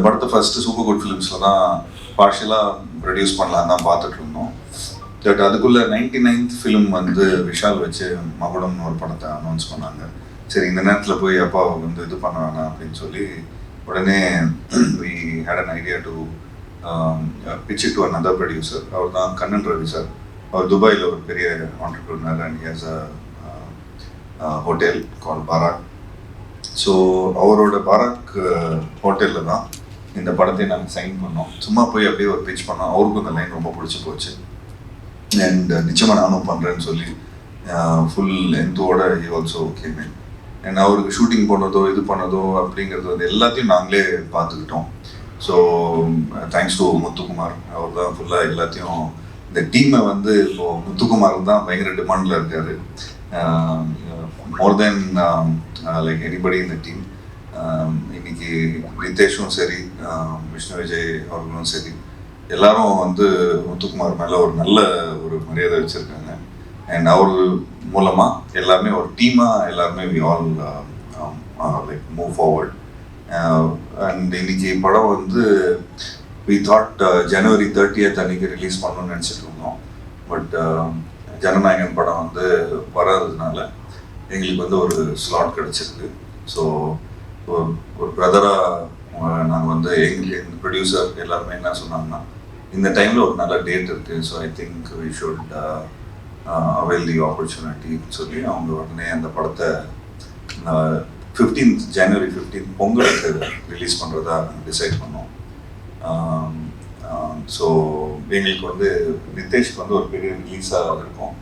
படத்தை first super good ஃபிலிம்ஸில் தான் பார்ஷியலாக produce பண்ணலாம் தான் பார்த்துட்டு இருந்தோம். பட் அதுக்குள்ளே 99th ஃபிலிம் வந்து விஷால் வச்சு மகுடம்னு ஒரு படத்தை அனௌன்ஸ் பண்ணாங்க. சரி, இந்த நேரத்தில் போய் அப்பா வந்து இது பண்ண வேணாம் அப்படின்னு சொல்லி உடனே we had an idea to pitch to another producer. அவர் தான் கண்ணன் ரவி சார். அவர் துபாயில் ஒரு பெரிய entrepreneur and he has a hotel called Barak. So அவரோட பாராக் ஹோட்டலில் தான் இந்த படத்தை நாங்கள் சைன் பண்ணோம். சும்மா போய் அப்படியே ஒரு பிச் பண்ணோம். அவருக்கும் இந்த லைன் ரொம்ப பிடிச்சி போச்சு. அண்ட் நிச்சயமாக நானும் பண்ணுறேன்னு சொல்லி ஃபுல் எந்தோட ஹி ஆல்சோ ஓகேமே. அண்ட் அவருக்கு ஷூட்டிங் போனதோ இது பண்ணதோ அப்படிங்கிறது வந்து எல்லாத்தையும் நாங்களே பார்த்துக்கிட்டோம். So thanks to Muthukumar. அவர் தான் ஃபுல்லாக எல்லாத்தையும் இந்த டீமை வந்து இப்போது முத்துக்குமார் தான் பயங்கர டிமாண்டில் இருக்கார். மோர் தென் லைக் எனிபடி இந்த டீம். இன்னைக்கு ரிதேஷும் சரி, விஷ்ணு விஜய் அவர்களும் சரி, எல்லாரும் வந்து முத்துக்குமார் மேலே ஒரு நல்ல ஒரு மரியாதை வச்சுருக்காங்க. அண்ட் அவர் மூலமாக எல்லாருமே ஒரு டீமாக எல்லாருமே we all like move forward. And இன்னைக்கு படம் வந்து வி தாட் January 30th அன்னைக்கு ரிலீஸ் பண்ணணும்னு நினச்சிட்டு இருந்தோம். பட் ஜனநாயகன் படம் வந்து வராததுனால எங்களுக்கு வந்து ஒரு ஸ்லாட் கிடச்சிருக்கு. ஸோ ஒரு பிரதராக நாங்கள் வந்து எங்கள் ப்ரொடியூசர் எல்லாருமே என்ன சொன்னாங்கன்னா, இந்த டைமில் ஒரு நல்ல டேட் இருக்குது, so I think we should avail the opportunity சொல்லி அவங்க உடனே அந்த படத்தை January 15th பொங்கலுக்கு ரிலீஸ் பண்ணுறதா டிசைட் பண்ணோம். ஸோ எங்களுக்கு வந்து ரிதேஷ்க்கு வந்து ஒரு பெரிய ரிலீஸாக இருக்கும்.